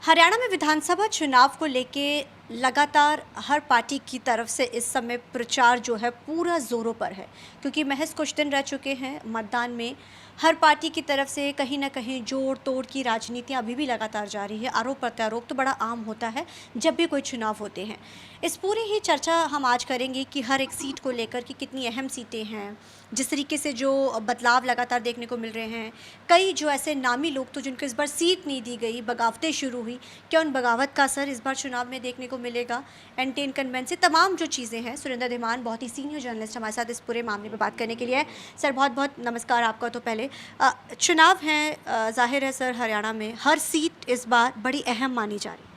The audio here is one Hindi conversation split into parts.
हरियाणा में विधानसभा चुनाव को लेके लगातार हर पार्टी की तरफ से इस समय प्रचार जो है पूरा जोरों पर है, क्योंकि महज कुछ दिन रह चुके हैं मतदान में। हर पार्टी की तरफ से कहीं ना कहीं जोड़ तोड़ की राजनीतियां अभी भी लगातार जारी है। आरोप प्रत्यारोप तो बड़ा आम होता है जब भी कोई चुनाव होते हैं। इस पूरी ही चर्चा हम आज करेंगे कि हर एक सीट को लेकर कि कितनी अहम सीटें हैं, जिस तरीके से जो बदलाव लगातार देखने को मिल रहे हैं। कई जो ऐसे नामी लोग तो जिनको इस बार सीट नहीं दी गई, बगावतें शुरू हुई, क्या उन बगावत का असर इस बार चुनाव में देखने को मिलेगा? एंटी इनकम्बेंसी तमाम जो चीज़ें हैं। सुरेंद्र धीमान बहुत ही सीनियर जर्नलिस्ट हमारे साथ इस पूरे मामले पर बात करने के लिए है। सर बहुत बहुत नमस्कार आपका। तो पहले चुनाव हैं, जाहिर है सर हरियाणा में हर सीट इस बार बड़ी अहम मानी जा रही है।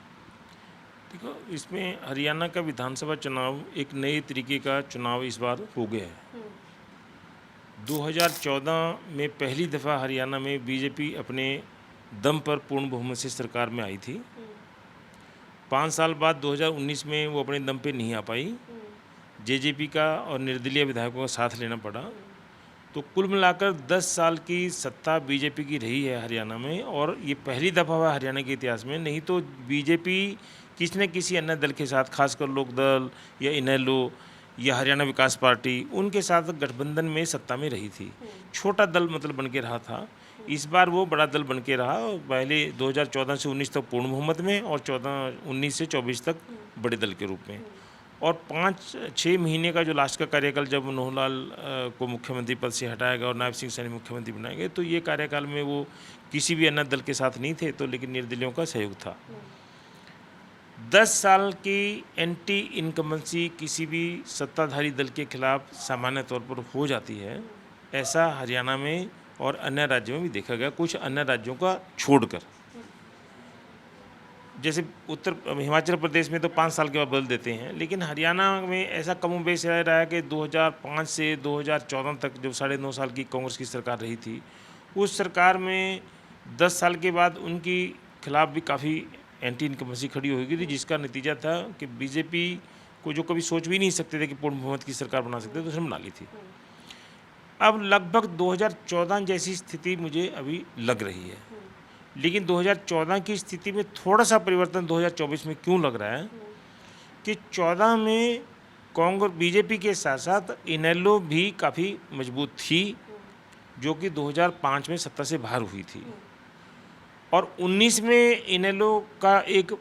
देखो, इसमें हरियाणा का विधानसभा चुनाव एक नए तरीके का चुनाव इस बार हो गया है। 2014 में पहली दफ़ा हरियाणा में बीजेपी अपने दम पर पूर्ण बहुमत से सरकार में आई थी। 5 साल बाद 2019 में वो अपने दम पे नहीं आ पाई। जेजेपी का और निर्दलीय विधायकों का साथ लेना पड़ा। तो कुल मिलाकर 10 साल की सत्ता बीजेपी की रही है हरियाणा में, और ये पहली दफ़ा हुआ हरियाणा के इतिहास में। नहीं तो बीजेपी किसी न किसी अन्य दल के साथ, खासकर लोकदल या इनेलो या हरियाणा विकास पार्टी, उनके साथ गठबंधन में सत्ता में रही थी। छोटा दल मतलब बन के रहा था। इस बार वो बड़ा दल बन के रहा। पहले 2014 से 19 तक पूर्ण बहुमत में, और 19 से 24 तक बड़े दल के रूप में। और 5-6 महीने का जो लास्ट का कार्यकाल, जब मनोहर लाल को मुख्यमंत्री पद से हटाया गया और नायब सिंह सैनी मुख्यमंत्री बनाए गए, तो ये कार्यकाल में वो किसी भी अन्य दल के साथ नहीं थे, तो लेकिन निर्दलियों का सहयोग था। 10 साल की एंटी इनकम्बेंसी किसी भी सत्ताधारी दल के खिलाफ सामान्य तौर पर हो जाती है। ऐसा हरियाणा में और अन्य राज्यों में भी देखा गया, कुछ अन्य राज्यों का छोड़कर। जैसे हिमाचल प्रदेश में तो 5 साल के बाद बदल देते हैं, लेकिन हरियाणा में ऐसा कमोबेश रहा है कि 2005 से 2014 तक जो 9.5 साल की कांग्रेस की सरकार रही थी, उस सरकार में 10 साल के बाद उनकी खिलाफ भी काफ़ी एंटी इनकम्बेंसी खड़ी हो गई थी, जिसका नतीजा था कि बीजेपी को, जो कभी सोच भी नहीं सकते थे कि पूर्ण बहुमत की सरकार बना सकते थे, तो उसने बना ली थी। अब लगभग 2014 जैसी स्थिति मुझे अभी लग रही है, लेकिन 2014 की स्थिति में थोड़ा सा परिवर्तन 2024 में क्यों लग रहा है कि 14 में कांग्रेस बीजेपी के साथ साथ इनेलो भी काफ़ी मजबूत थी, जो कि 2005 में सत्ता से बाहर हुई थी। और 19 में इनेलो का एक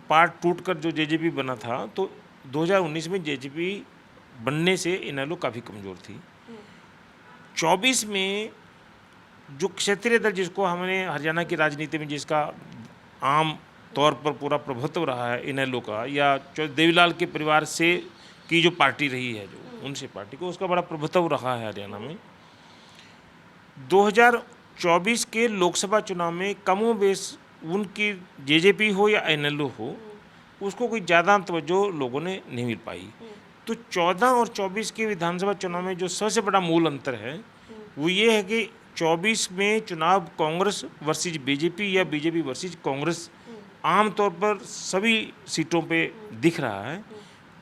पार्ट टूटकर जो जेजेपी बना था, तो 2019 में जेजेपी बनने से इनेलो काफ़ी कमज़ोर थी। 24 में जो क्षेत्रीय दल, जिसको हमने हरियाणा की राजनीति में, जिसका आम तौर पर पूरा प्रभुत्व रहा है इनेलो का, या देवीलाल के परिवार से की जो पार्टी रही है, जो उनसे पार्टी को, उसका बड़ा प्रभुत्व रहा है हरियाणा में। 2024 के लोकसभा चुनाव में कमोबेश उनकी जेजेपी हो या इनेलो हो, उसको कोई ज़्यादा तवज्जो लोगों ने नहीं मिल पाई। तो 14 और 24 के विधानसभा चुनाव में जो सबसे बड़ा मूल अंतर है वो ये है कि 24 में चुनाव कांग्रेस वर्सेस बीजेपी या बीजेपी वर्सेस कांग्रेस आमतौर पर सभी सीटों पे दिख रहा है।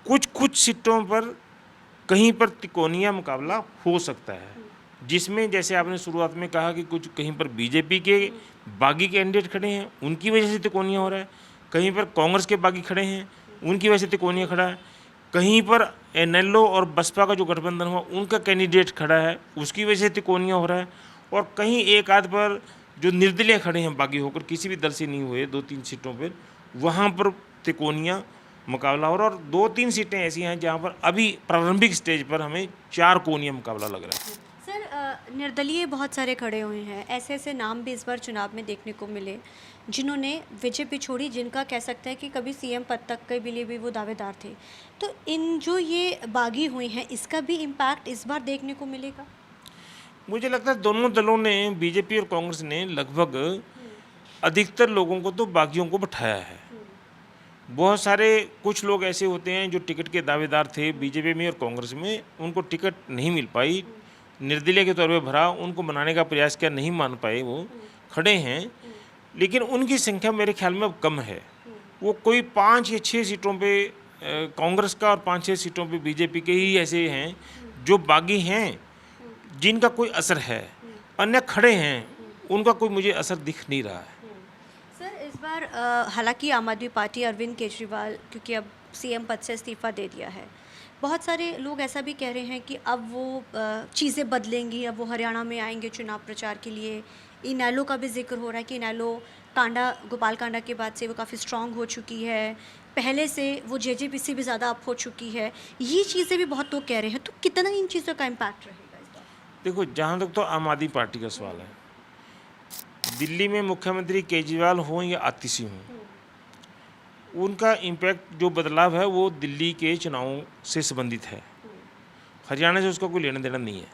कुछ सीटों पर कहीं पर तिकोनिया मुकाबला हो सकता है, जिसमें जैसे आपने शुरुआत में कहा कि कुछ कहीं पर बीजेपी के बागी कैंडिडेट खड़े हैं, उनकी वजह से तिकोनिया हो रहा है। कहीं पर कांग्रेस के बागी खड़े हैं, उनकी वजह से तिकोनिया खड़ा है। कहीं पर इनेलो और बसपा का जो गठबंधन हुआ, उनका कैंडिडेट खड़ा है, उसकी वजह से तिकोनिया हो रहा है। और कहीं एक आध पर जो निर्दलीय खड़े हैं बागी होकर, किसी भी दल से नहीं हुए, 2-3 सीटों पर, वहाँ पर तिकोनिया मुकाबला हो रहा है। और 2-3 सीटें ऐसी हैं जहाँ पर अभी प्रारंभिक स्टेज पर हमें 4 कोनिया मुकाबला लग रहा है। सर निर्दलीय बहुत सारे खड़े हुए हैं। ऐसे ऐसे नाम भी इस बार चुनाव में देखने को मिले जिन्होंने बीजेपी छोड़ी, जिनका कह सकते हैं कि कभी सीएम पद तक के लिए भी वो दावेदार थे। तो इन जो ये बागी हुए हैं, इसका भी इम्पैक्ट इस बार देखने को मिलेगा? मुझे लगता है दोनों दलों ने, बीजेपी और कांग्रेस ने, लगभग अधिकतर लोगों को तो बागियों को बैठाया है। बहुत सारे कुछ लोग ऐसे होते हैं जो टिकट के दावेदार थे बीजेपी में और कांग्रेस में, उनको टिकट नहीं मिल पाई, निर्दलीय के तौर पे भरा, उनको बनाने का प्रयास किया, नहीं मान पाए, वो खड़े हैं। लेकिन उनकी संख्या मेरे ख्याल में अब कम है। वो कोई 5 या 6 सीटों पे कांग्रेस का और 5-6 सीटों पे बीजेपी के ही ऐसे हैं जो बागी हैं, जिनका कोई असर है। अन्य खड़े हैं, उनका कोई मुझे असर दिख नहीं रहा है। सर इस बार हालांकि आम आदमी पार्टी अरविंद केजरीवाल क्योंकि अब सीएम पद से इस्तीफा दे दिया है, बहुत सारे लोग ऐसा भी कह रहे हैं कि अब वो चीज़ें बदलेंगी, अब वो हरियाणा में आएंगे चुनाव प्रचार के लिए। इनेलो का भी जिक्र हो रहा है कि इनेलो कांडा गोपाल कांडा के बाद से वो काफ़ी स्ट्रांग हो चुकी है, पहले से वो जेजेपी से भी ज़्यादा अप हो चुकी है। ये चीज़ें भी बहुत लोग कह रहे हैं, तो कितना इन चीज़ों का इम्पैक्ट रहेगा इस बार? देखो, जहाँ तक तो आम आदमी पार्टी का सवाल है, दिल्ली में मुख्यमंत्री केजरीवाल हों या आतिशी हों, उनका इम्पैक्ट जो बदलाव है वो दिल्ली के चुनावों से संबंधित है। हरियाणा से उसका कोई लेना देना नहीं है।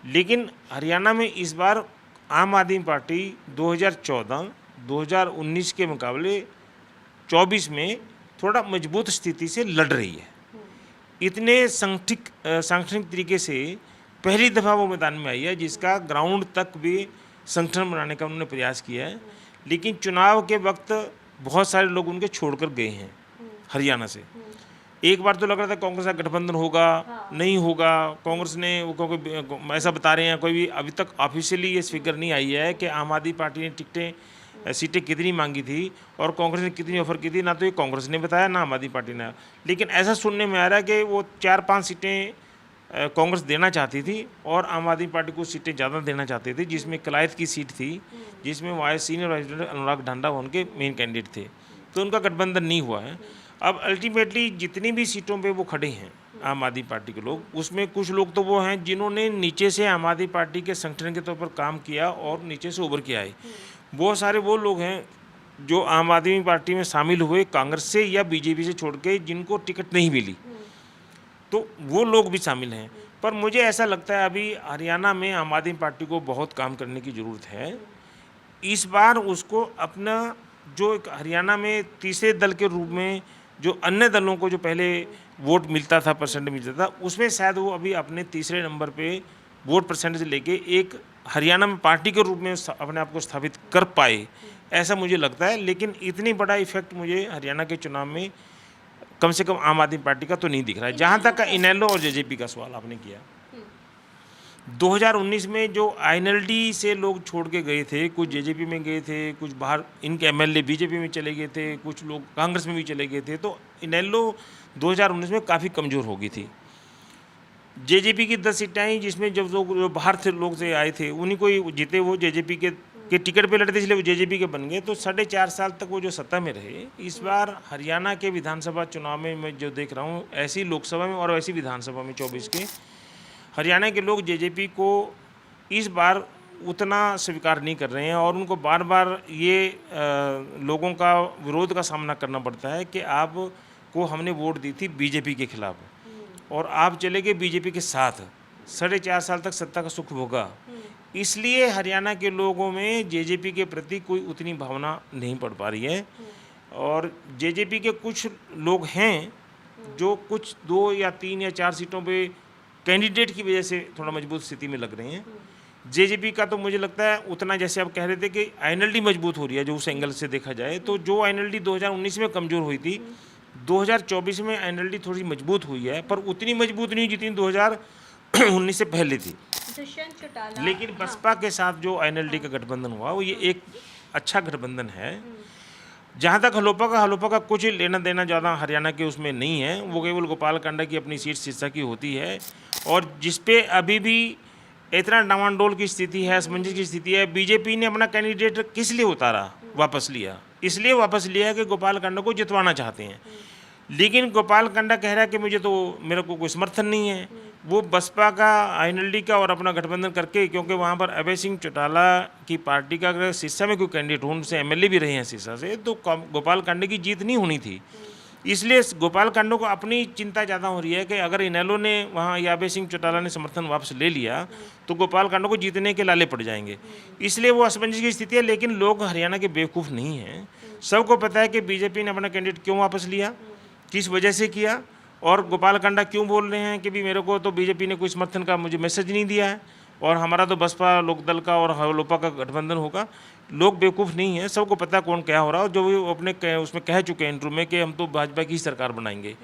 लेकिन हरियाणा में इस बार आम आदमी पार्टी 2014, 2019 के मुकाबले 24 में थोड़ा मजबूत स्थिति से लड़ रही है। इतने सांगठनिक तरीके से पहली दफ़ा वो मैदान में आई है जिसका ग्राउंड तक भी संगठन बनाने का उन्होंने प्रयास किया है। लेकिन चुनाव के वक्त बहुत सारे लोग उनके छोड़कर गए हैं हरियाणा से। एक बार तो लग रहा था कांग्रेस का गठबंधन होगा, नहीं होगा। कांग्रेस ने वो क्योंकि ऐसा बता रहे हैं, कोई भी अभी तक ऑफिशियली ये फिगर नहीं आई है कि आम आदमी पार्टी ने सीटें कितनी मांगी थी और कांग्रेस ने कितनी ऑफर की थी। ना तो ये कांग्रेस ने बताया, ना आम आदमी पार्टी ने। लेकिन ऐसा सुनने में आ रहा है कि वो 4-5 सीटें कांग्रेस देना चाहती थी और आम आदमी पार्टी को सीटें ज़्यादा देना चाहती थी, जिसमें कलायत की सीट थी, जिसमें वाइस सीनियर वाइस प्रेसिडेंट अनुराग ढांडा उनके मेन कैंडिडेट थे। तो उनका गठबंधन नहीं हुआ है। अब अल्टीमेटली जितनी भी सीटों पे वो खड़े हैं आम आदमी पार्टी के लोग, उसमें कुछ लोग तो वो हैं जिन्होंने नीचे से आम आदमी पार्टी के संगठन के तौर पर काम किया और नीचे से उभर के आए। बहुत सारे वो लोग हैं जो आम आदमी पार्टी में शामिल हुए कांग्रेस से या बीजेपी से छोड़ के, जिनको टिकट नहीं मिली, तो वो लोग भी शामिल हैं। पर मुझे ऐसा लगता है अभी हरियाणा में आम आदमी पार्टी को बहुत काम करने की ज़रूरत है। इस बार उसको अपना जो एक हरियाणा में तीसरे दल के रूप में जो अन्य दलों को जो पहले वोट मिलता था, परसेंट मिलता था, उसमें शायद वो अभी अपने तीसरे नंबर पे वोट परसेंटेज लेके एक हरियाणा में पार्टी के रूप में अपने आप को स्थापित कर पाए, ऐसा मुझे लगता है। लेकिन इतनी बड़ा इफेक्ट मुझे हरियाणा के चुनाव में कम से कम आम आदमी पार्टी का तो नहीं दिख रहा है। जहाँ तक का इनेलो और जेजेपी का सवाल आपने किया, 2019 में जो आईएनएलडी से लोग छोड़ के गए थे, कुछ जेजेपी में गए थे, कुछ बाहर इनके एमएलए बीजेपी में चले गए थे, कुछ लोग कांग्रेस में भी चले गए थे, तो इनेलो 2019 में काफ़ी कमज़ोर हो गई थी। जेजेपी की 10 सीटें आई, जिसमें जब लोग जो बाहर से लोग से आए थे उन्हीं को ही जीते, वो जेजेपी के टिकट पे लड़ते, इसलिए वो जेजेपी के बन गए। तो 4.5 साल तक वो जो सत्ता में रहे। इस बार हरियाणा के विधानसभा चुनाव में मैं जो देख रहा हूँ, ऐसी लोकसभा में और ऐसी विधानसभा में 24 के, हरियाणा के लोग जेजेपी को इस बार उतना स्वीकार नहीं कर रहे हैं और उनको बार बार ये लोगों का विरोध का सामना करना पड़ता है कि आपको हमने वोट दी थी बीजेपी के खिलाफ और आप चले गए बीजेपी के साथ, 4.5 साल तक सत्ता का सुख भोगा। इसलिए हरियाणा के लोगों में जेजेपी के प्रति कोई उतनी भावना नहीं पड़ पा रही है। और जेजेपी के कुछ लोग हैं जो कुछ 2 या 3 या 4 सीटों पे कैंडिडेट की वजह से थोड़ा मजबूत स्थिति में लग रहे हैं। जेजेपी का तो मुझे लगता है उतना, जैसे आप कह रहे थे कि आईएनएलडी मजबूत हो रही है, जो उस एंगल से देखा जाए तो जो आईएनएलडी 2019 में कमज़ोर हुई थी, 2024 में आईएनएलडी थोड़ी मजबूत हुई है, पर उतनी मजबूत नहीं जितनी 2019 से पहले थी। लेकिन बसपा के साथ जो आईएनएलडी का गठबंधन हुआ, वो ये एक अच्छा गठबंधन है। जहाँ तक हलोपा का कुछ लेना देना ज़्यादा हरियाणा के उसमें नहीं है। वो केवल गोपाल कांडा की अपनी सीट सिरसा की होती है और जिसपे अभी भी इतना डामाडोल की स्थिति है, असमंजस की स्थिति है। बीजेपी ने अपना कैंडिडेट किस लिए उतारा, वापस लिया, इसलिए वापस लिया कि गोपाल कांडा को जितवाना चाहते हैं। लेकिन गोपाल कांडा कह रहा है कि मेरे को कोई समर्थन नहीं है। वो बसपा का, आईएनएलडी का और अपना गठबंधन करके, क्योंकि वहाँ पर अभय सिंह चौटाला की पार्टी का अगर सिरसा में कोई कैंडिडेट हो, उनसे एमएलए भी रहे हैं सिरसा से, तो गोपाल कांडे की जीत नहीं होनी थी। इसलिए गोपाल कांडे को अपनी चिंता ज़्यादा हो रही है कि अगर इनेलो ने वहाँ या अभय सिंह चौटाला ने समर्थन वापस ले लिया तो गोपाल कांडे को जीतने के लाले पड़ जाएंगे। इसलिए वो असमंजस की स्थिति है। लेकिन लोग हरियाणा के बेवकूफ़ नहीं हैं, सबको पता है कि बीजेपी ने अपना कैंडिडेट क्यों वापस लिया, किस वजह से किया, और गोपाल कांडा क्यों बोल रहे हैं कि भी मेरे को तो बीजेपी ने कोई समर्थन का मुझे मैसेज नहीं दिया है और हमारा तो बसपा लोकदल का और हलोपा का गठबंधन होगा। लोग बेवकूफ़ नहीं है, सबको पता है कौन क्या हो रहा है। और जो भी अपने उसमें कह चुके हैं इंटरव्यू में कि हम तो भाजपा की सरकार बनाएंगे,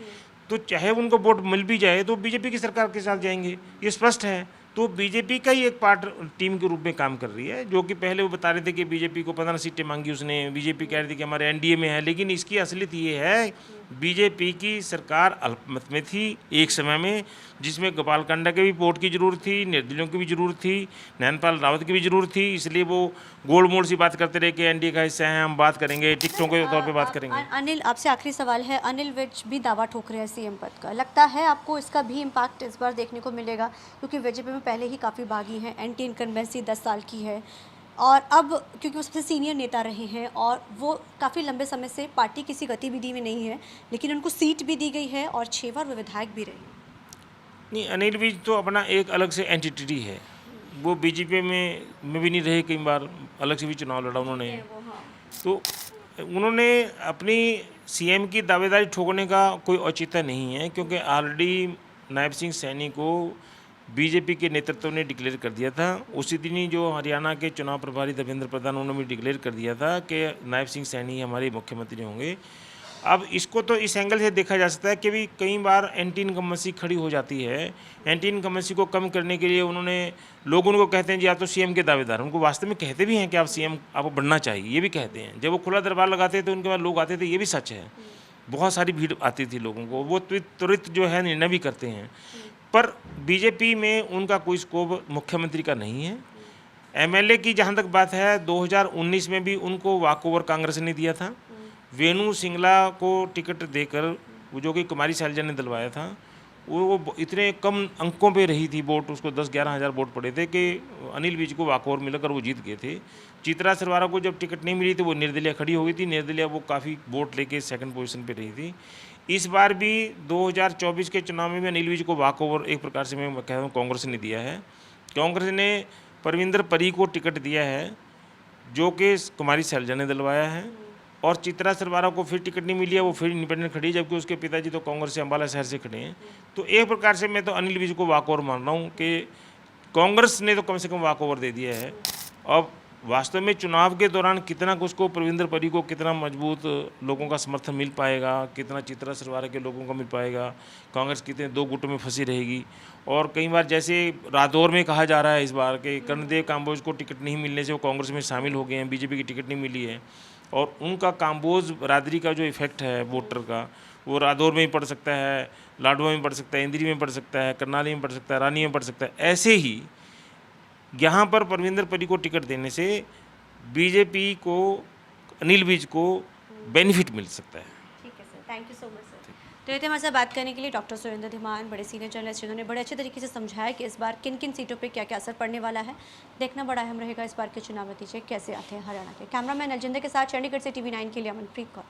तो चाहे उनको वोट मिल भी जाए तो बीजेपी की सरकार के साथ जाएंगे, ये स्पष्ट है। तो बीजेपी का ही एक पार्ट टीम के रूप में काम कर रही है, जो कि पहले वो बता रहे थे कि बीजेपी को 15 सीटें मांगी उसने, बीजेपी कह रही थी कि हमारे एनडीए में है, लेकिन इसकी असलियत ये है बीजेपी की सरकार अल्पमत में थी एक समय में, जिसमें गोपाल कांडा के भी वोट की जरूरत थी, निर्दलियों की भी जरूरत थी, नैनपाल रावत की भी जरूरत थी, इसलिए वो गोल मोड़ सी बात करते रहे कि एनडीए का हिस्सा है, हम बात करेंगे, टिकटों के तौर पे बात करेंगे। अनिल, आपसे आखिरी सवाल है। अनिल विज भी दावा ठोक रहे हैं सीएम पद का, लगता है आपको इसका भी इम्पैक्ट इस बार देखने को मिलेगा? क्योंकि बीजेपी में पहले ही काफ़ी बागी हैं, एंटी इनकम्बेंसी 10 साल की है, और अब क्योंकि वो सबसे सीनियर नेता रहे हैं और वो काफ़ी लंबे समय से पार्टी किसी गतिविधि में नहीं है, लेकिन उनको सीट भी दी गई है और 6 बार वो विधायक भी रहे। नहीं, अनिल विज तो अपना एक अलग से एंटिटी है, वो बीजेपी में भी नहीं रहे, कई बार अलग से भी चुनाव लड़ा उन्होंने। तो उन्होंने अपनी सीएम की दावेदारी ठोकने का कोई औचित्य नहीं है, क्योंकि ऑलरेडी नायब सिंह सैनी को बीजेपी के नेतृत्व ने डिक्लेयर कर दिया था। उसी दिन ही जो हरियाणा के चुनाव प्रभारी धर्मेंद्र प्रधान, उन्होंने भी डिक्लेयर कर दिया था कि नायब सिंह सैनी हमारे मुख्यमंत्री होंगे। अब इसको तो इस एंगल से देखा जा सकता है कि भी कई बार एंटी इनकम्बेंसी खड़ी हो जाती है। एंटी इनकम्बेंसी को कम करने के लिए उन्होंने, लोग उनको कहते हैं जी आप तो सीएम के दावेदार, उनको वास्तव में कहते भी हैं कि आप सीएम, आपको बनना चाहिए, ये भी कहते हैं। जब वो खुला दरबार लगाते थे उनके बाद लोग आते थे, ये भी सच है, बहुत सारी भीड़ आती थी लोगों को, वो त्वरित जो है निर्णय भी करते हैं। पर बीजेपी में उनका कोई स्कोप मुख्यमंत्री का नहीं है। एमएलए की जहाँ तक बात है, 2019 में भी उनको वॉकओवर कांग्रेस ने दिया था। वेणु सिंगला को टिकट देकर, वो जो कि कुमारी शैलजा ने दिलवाया था, वो इतने कम अंकों पे रही थी वोट, उसको 10-11 हज़ार वोट पड़े थे कि अनिल विज को वॉकओवर मिलकर वो जीत गए थे। चित्रा सरवारा को जब टिकट नहीं मिली तो वो निर्दलीय खड़ी हो गई थी, निर्दलीय वो काफ़ी वोट लेके सेकंड पोजीशन पे रही थी। इस बार भी 2024 के चुनाव में भी अनिल विज को वॉकओवर एक प्रकार से मैं कह रहा हूँ कांग्रेस ने दिया है। कांग्रेस ने परविंदर परी को टिकट दिया है, जो कि कुमारी शैलजा ने दिलवाया है, और चित्रा सरवारा को फिर टिकट नहीं मिली है, वो फिर इंडिपेंडेंट खड़ी है, जबकि उसके पिताजी तो कांग्रेस से अम्बाला शहर से खड़े हैं। तो एक प्रकार से मैं तो अनिल विज को वॉकओवर मान रहा हूँ कि कांग्रेस ने तो कम से कम वॉकओवर दे दिया है। अब वास्तव में चुनाव के दौरान कितना उसको, परविंदर परी को कितना मजबूत लोगों का समर्थन मिल पाएगा, कितना चित्रा सरवारा के लोगों को मिल पाएगा, कांग्रेस कितने दो गुटों में फंसी रहेगी। और कई बार जैसे रादौर में कहा जा रहा है इस बार कि कर्णदेव काम्बोज को टिकट नहीं मिलने से वो कांग्रेस में शामिल हो गए हैं, बीजेपी की टिकट नहीं मिली है, और उनका काम्बोज बरादरी का जो इफेक्ट है वोटर का, वो रादौर में भी पड़ सकता है, लाडवा में पड़ सकता है, इंदिरी में पड़ सकता है, करनाली में पड़ सकता है, रानी में पड़ सकता है। ऐसे ही यहाँ पर परविंदर परी को टिकट देने से बीजेपी को, अनिल विज को बेनिफिट मिल सकता है। ठीक है sir, thank you so much sir. तो ये थे हमारे साथ बात करने के लिए डॉक्टर सुरेंद्र धीमान, बड़े सीनियर जर्नलिस्ट, जिन्होंने बड़े अच्छे तरीके से समझाया कि इस बार किन किन सीटों पे क्या क्या असर पड़ने वाला है। देखना बड़ा अहम रहेगा इस बार के चुनाव नतीजे कैसे आते हैं हरियाणा के। कैमरामैन अलजिंदर के साथ चंडीगढ़ से TV9 के लिए अमनप्रीत कौर।